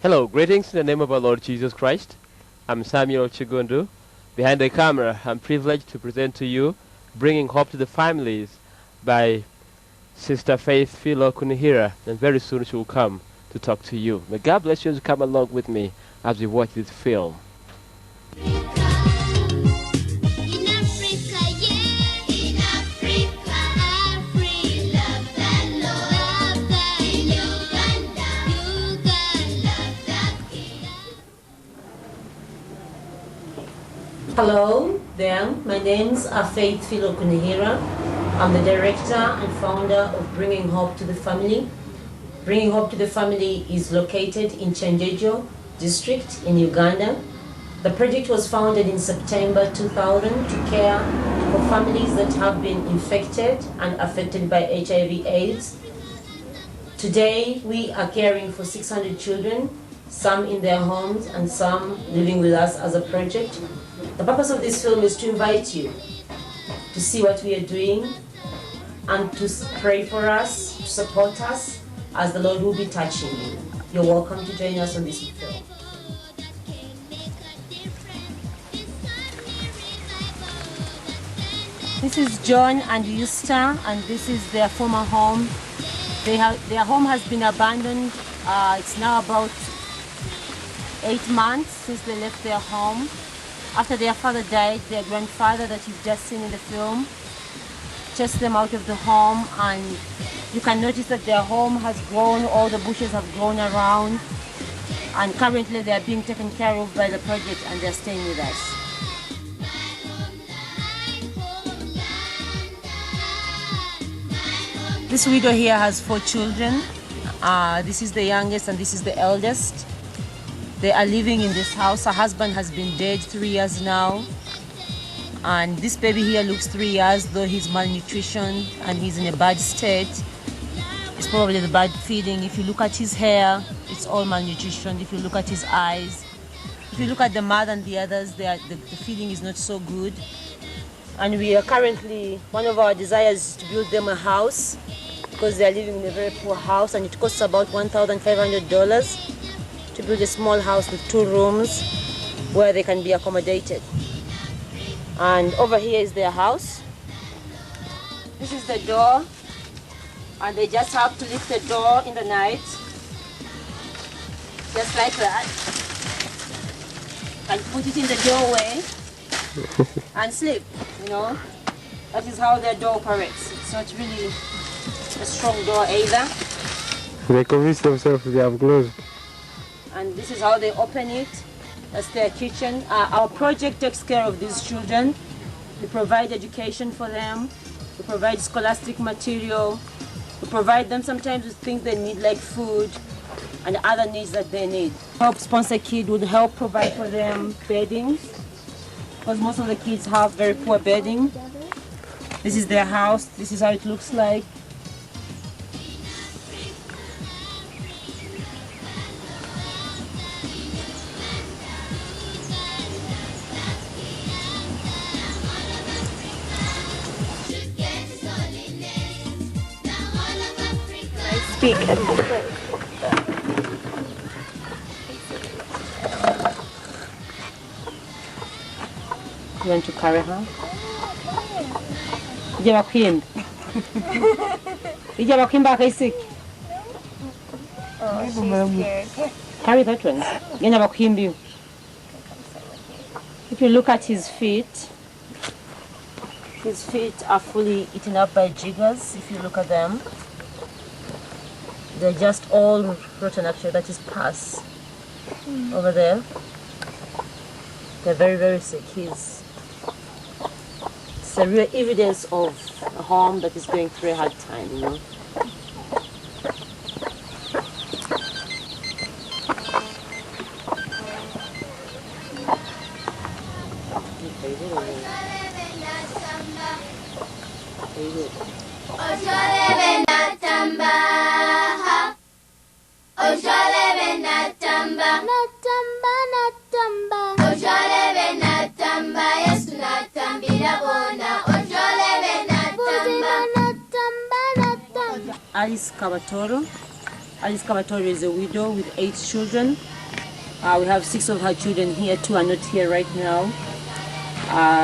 Hello, greetings in the name of our Lord Jesus Christ. I'm Samuel Chigundu. Behind the camera, I'm privileged to present to you Bringing Hope to the Families by Sister Faith Philo Kunihira, and very soon she will come to talk to you. May God bless you to come along with me as we watch this film. Hello there, my name's Faith Philo Kunihira. I'm the director and founder of Bringing Hope to the Family. Bringing Hope to the Family is located in Chenjejo district in Uganda. The project was founded in September 2000 to care for families that have been infected and affected by HIV/AIDS. Today, we are caring for 600 children, some in their homes and some living with us as a project. The purpose of this film is to invite you to see what we are doing and to pray for us, to support us, as the Lord will be touching you. You're welcome to join us on this film. This is John and Eusta, and this is their former home. Their home has been abandoned. It's now about 8 months since they left their home. After their father died, their grandfather that you've just seen in the film chased them out of the home, and you can notice that their home has grown, all the bushes have grown around, and currently they are being taken care of by the project and they're staying with us. This widow here has 4 children. This is the youngest and this is the eldest. They are living in this house. Her husband has been dead 3 years now. And this baby here looks 3 years, though he's malnutrition and he's in a bad state. It's probably the bad feeding. If you look at his hair, it's all malnutrition. If you look at his eyes, if you look at the mother and the others, the feeding is not so good. And we are currently, one of our desires is to build them a house because they are living in a very poor house, and it costs about $1,500 to build a small house with 2 rooms where they can be accommodated. And over here is their house. This is the door, and they just have to lift the door in the night, just like that, and put it in the doorway and sleep, you know. That is how their door operates. It's not really a strong door either. They convince themselves they have closed. And this is how they open it. That's their kitchen. Our project takes care of these children. We provide education for them. We provide scholastic material. We provide them sometimes with things they need, like food and other needs that they need. Help Sponsor Kid would help provide for them bedding, because most of the kids have very poor bedding. This is their house. This is how it looks like. Speak. You want to carry her? Ija bakwimba. Ija bakwimba akaisiki. Oh, she's scared. Carry that one. Genda bakwimba you. If you look at his feet are fully eaten up by jiggers. If you look at them, they're just all rotten actually. That is pus over there. They're very, very sick. It's a real evidence of a home that is going through a hard time, you know. Alice Kabatoro. Alice Kabatori is a widow with 8 children. We have 6 of her children here. 2 are not here right now.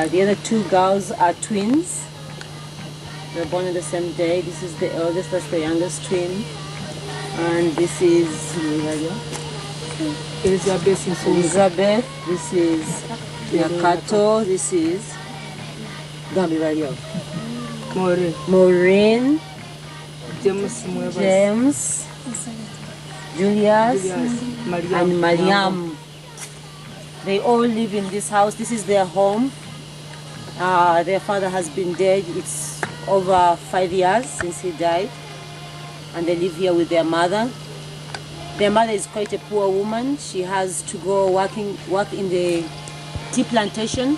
The other 2 girls are twins. They were born on the same day. This is the eldest, that's the youngest twin. And this is Elizabeth. This is Nakato. This is Maureen. James. Julius. And Mariam. They all live in this house. This is their home. Their father has been dead. It's over 5 years since he died. And they live here with their mother. Their mother is quite a poor woman. She has to go work in the tea plantation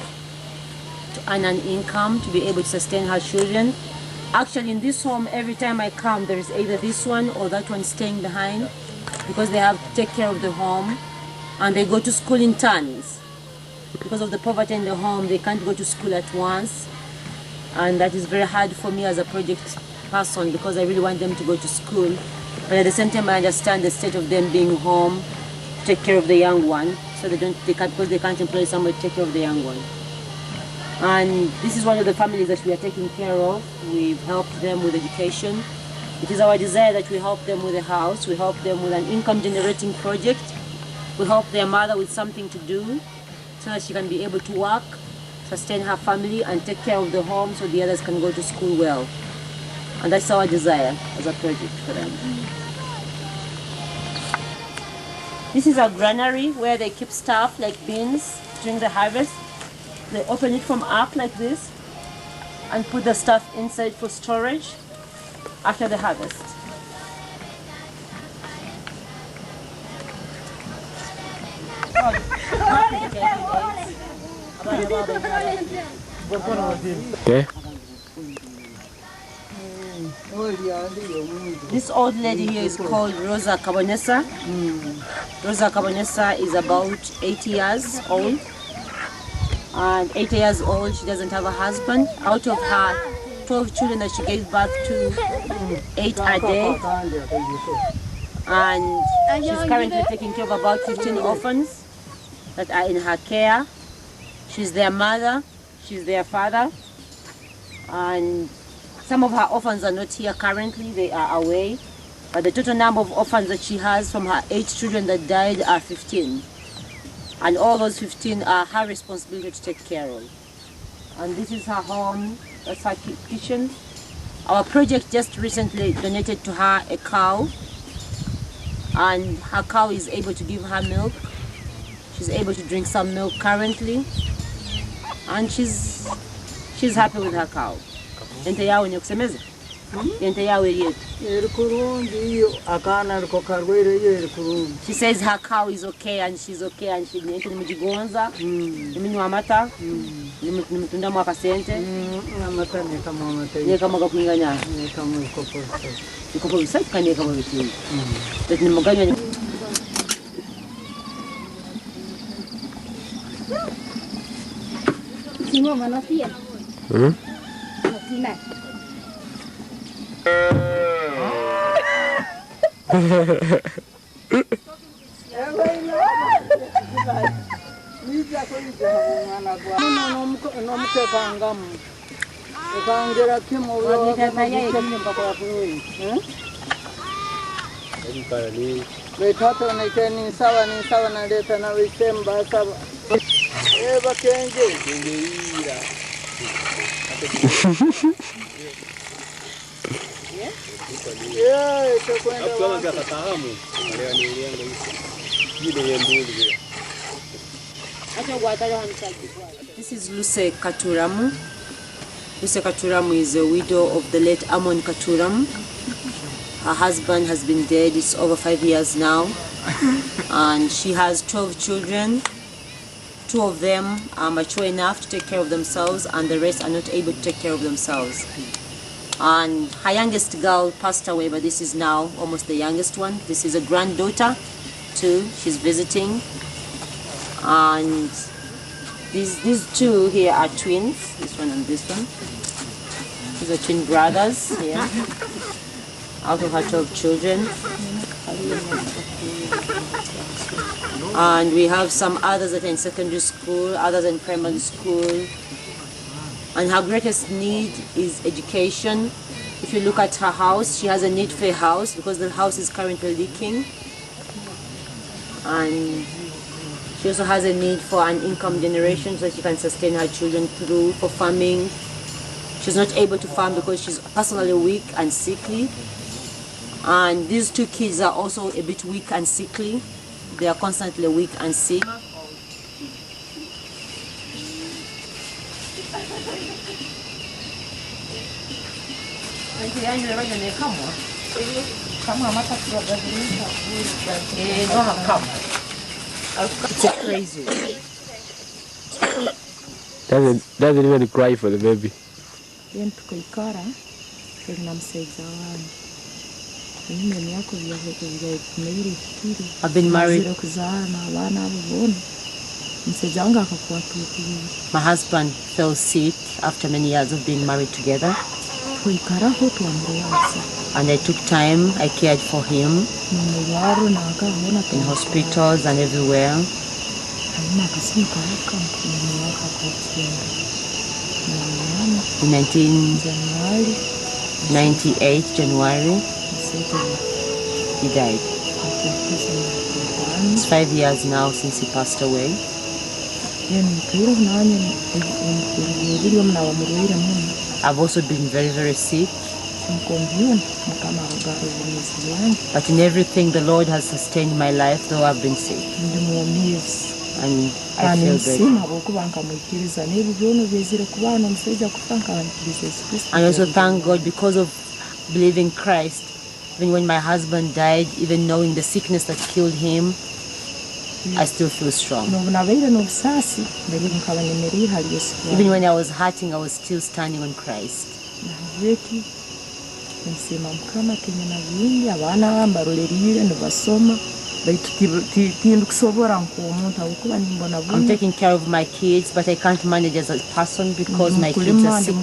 to earn an income to be able to sustain her children. Actually, in this home, every time I come, there is either this one or that one staying behind because they have to take care of the home, and they go to school in turns. Because of the poverty in the home, they can't go to school at once, and that is very hard for me as a project person because I really want them to go to school. But at the same time, I understand the state of them being home, take care of the young one, so because they can't employ someone to take care of the young one. And this is one of the families that we are taking care of. We've helped them with education. It is our desire that we help them with a house, we help them with an income generating project, we help their mother with something to do so that she can be able to work, sustain her family and take care of the home so the others can go to school well. And that's our desire as a project for them. This is a granary where they keep stuff like beans during the harvest. They open it from up like this and put the stuff inside for storage after the harvest. Okay. This old lady here is called Rosa Kabonesa. Rosa Kabonesa is about 80 years old. And 80 years old, she doesn't have a husband. Out of her 12 children that she gave birth to, 8 are dead. And she's currently taking care of about 15 orphans that are in her care. She's their mother, she's their father. And some of her orphans are not here currently, they are away. But the total number of orphans that she has from her 8 children that died are 15. And all those 15 are her responsibility to take care of. And this is her home, that's her kitchen. Our project just recently donated to her a cow. And her cow is able to give her milk. She's able to drink some milk currently. And she's happy with her cow. Ente yawe nyokusemeza? Ente yawe yetu. She says her cow is okay and she's okay and she nimujigonza, niminywa amata, nimutunda mwaka sente. Neka mwaga kuinganya. Ikopo bisai kaneka mwa bitini. Tati nimuganywa. Sino manofia. Nofina. This is Luce Katuramu. Luce Katuramu is a widow of the late Amon Katuramu. Her husband has been dead, it's over 5 years now. And she has 12 children. 2 of them are mature enough to take care of themselves and the rest are not able to take care of themselves. And her youngest girl passed away, but this is now almost the youngest one. This is a granddaughter too, she's visiting. And these 2 here are twins, this one and this one. These are twin brothers here, out of her 12 children. And we have some others that are in secondary school, others in primary school. And her greatest need is education. If you look at her house, she has a need for a house because the house is currently leaking. And she also has a need for an income generation so that she can sustain her children through for farming. She's not able to farm because she's personally weak and sickly. And these two kids are also a bit weak and sickly. They are constantly weak and sick. It's a crazy. Doesn't even cry for the baby. I've been married. My husband fell sick after many years of being married together. And I took time, I cared for him in hospitals and everywhere. In 1998, January, he died. It's 5 years now since he passed away. I've also been very, very sick. But in everything, the Lord has sustained my life, though I've been sick. And I feel grateful. I also thank God because of believing Christ. Even when my husband died, even knowing the sickness that killed him, I still feel strong. Even when I was hurting, I was still standing on Christ. I'm taking care of my kids, but I can't manage as a person because my kids are sick.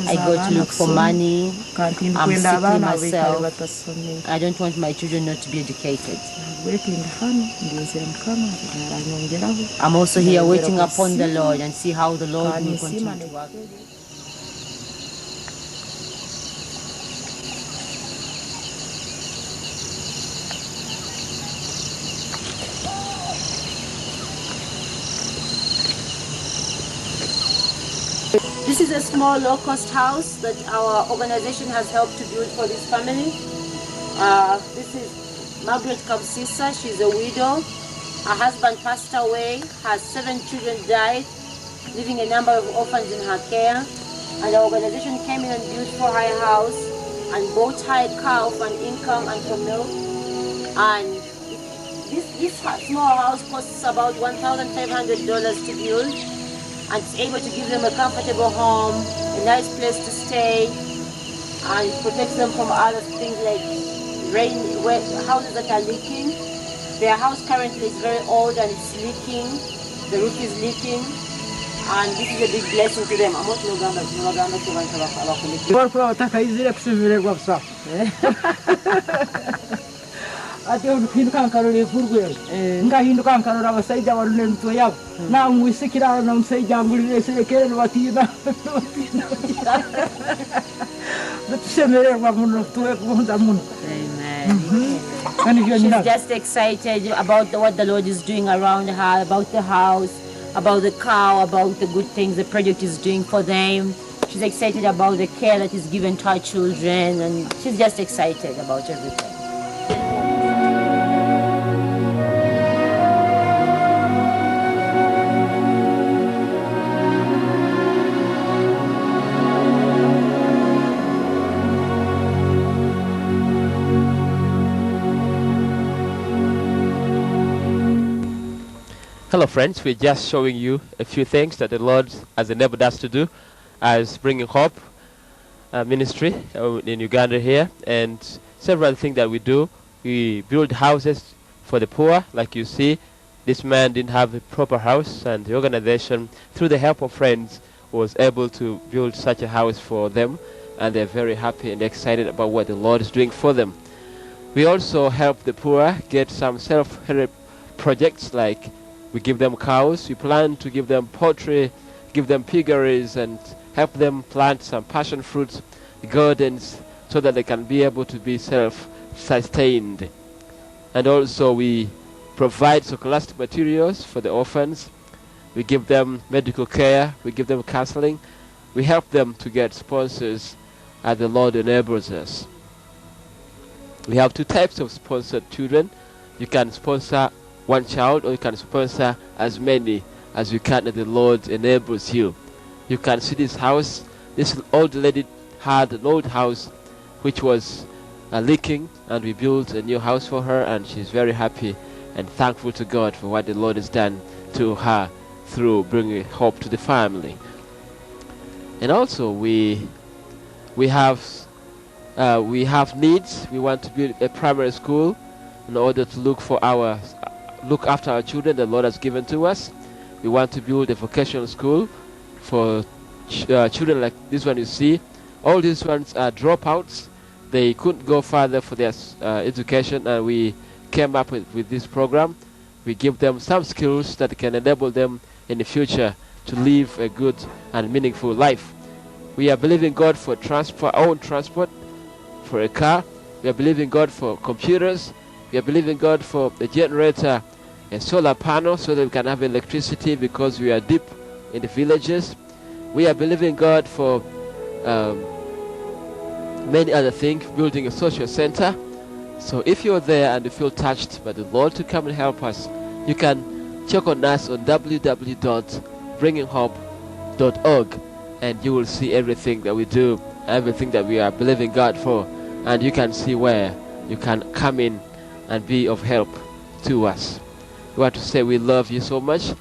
I go to look for money. I'm sickly myself. I don't want my children not to be educated. I'm also here waiting upon the Lord and see how the Lord will continue to work. This is a small low-cost house that our organization has helped to build for this family. This is Margaret Kabsisa. She's a widow. Her husband passed away. Her 7 children died, leaving a number of orphans in her care. And our organization came in and built for her a house and bought her a car for an income and for milk. And this small house costs about $1,500 to build. And it's able to give them a comfortable home, a nice place to stay, and it protects them from other things like houses that are leaking. Their house currently is very old and it's leaking. The roof is leaking, and this is a big blessing to them. ati hinduka nkarore kurwe ngahinduka nkarora abasajja barune mutwe yabo na mwisikira na musajja ngurire sekere batina She's just excited about what the Lord is doing around her, about the house, about the cow, about the good things the project is doing for them. She's excited about the care that is given to her children, and she's just excited about everything. Hello friends, we're just showing you a few things that the Lord has enabled us to do as Bringing Hope ministry in Uganda here, and several things that we do. We build houses for the poor. Like you see, this man didn't have a proper house, and the organization, through the help of friends, was able to build such a house for them, and they're very happy and excited about what the Lord is doing for them. We also help the poor get some self-help projects, like we give them cows, we plan to give them poultry, give them piggeries, and help them plant some passion fruit gardens so that they can be able to be self-sustained. And also we provide scholastic materials for the orphans. We give them medical care, we give them counseling, we help them to get sponsors as the Lord enables us. We have two types of sponsored children. You can sponsor one child, or you can sponsor as many as you can, and the Lord enables you. You can see this house. This old lady had an old house which was leaking, and we built a new house for her, and she's very happy and thankful to God for what the Lord has done to her through bringing hope to the family. And also we have needs. We want to build a primary school in order to look after our children the Lord has given to us. We want to build a vocational school for children like this one you see. All these ones are dropouts. They couldn't go further for their education, and we came up with this program. We give them some skills that can enable them in the future to live a good and meaningful life. We are believing God for own transport, for a car. We are believing God for computers. We are believing God for a generator, a solar panel, so that we can have electricity because we are deep in the villages. We are believing God for many other things, building a social center. So if you're there and you feel touched by the Lord to come and help us, you can check on us on www.bringinghope.org, and you will see everything that we do, everything that we are believing God for, and you can see where you can come in and be of help to us. We want to say we love you so much,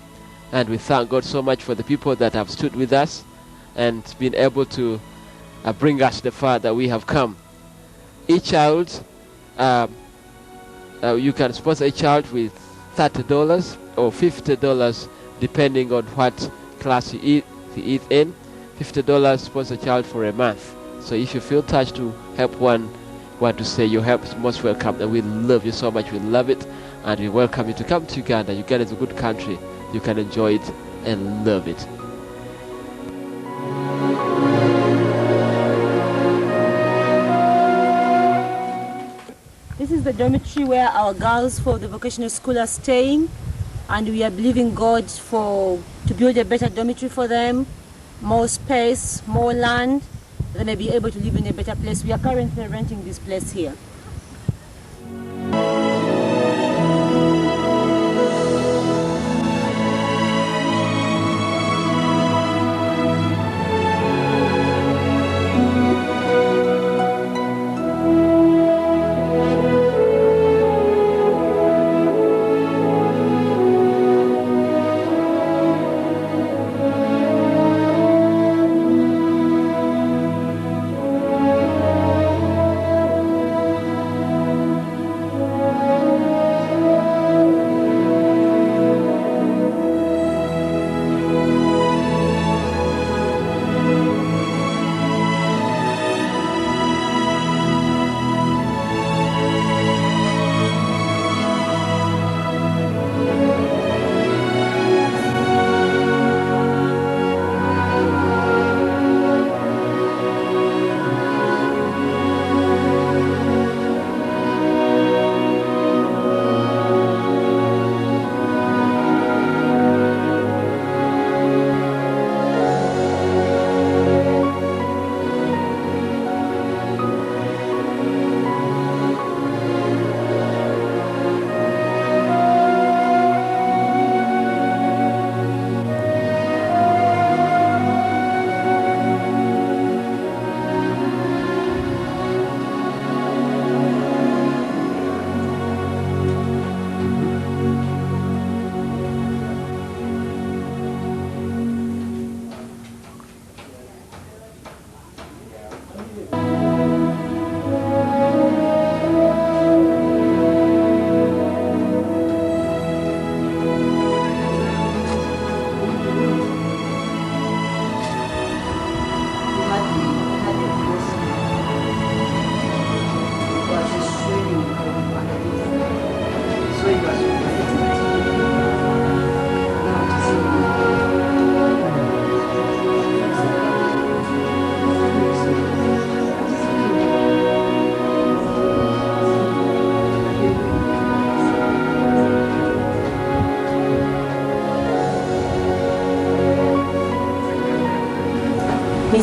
and we thank God so much for the people that have stood with us and been able to bring us the far that we have come. Each child, you can sponsor a child with $30 or $50, depending on what class he is in. $50 sponsor a child for a month. So if you feel touched to help one, want to say your help is most welcome, and we love you so much. We love it, and we welcome you to come to Uganda. Uganda is a good country. You can enjoy it and love it. This is the dormitory where our girls for the vocational school are staying, and we are believing God to build a better dormitory for them, more space, more land. Then they'll be able to live in a better place. We are currently renting this place here.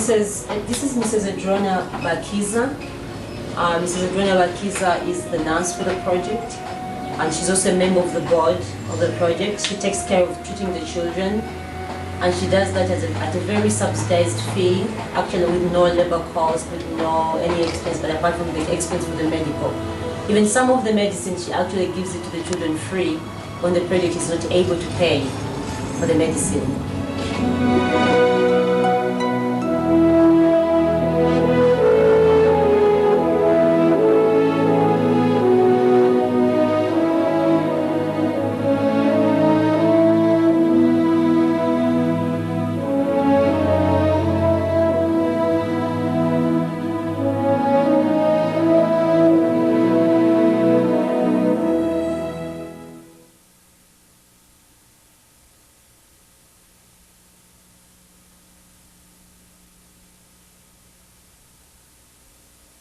This is Mrs. Adrona Bakiza. Mrs. Adrona Bakiza is the nurse for the project, and she's also a member of the board of the project. She takes care of treating the children, and she does that at a very subsidized fee, actually with no labor cost, with no any expense, but apart from the expense with the medical. Even some of the medicine, she actually gives it to the children free when the project is not able to pay for the medicine.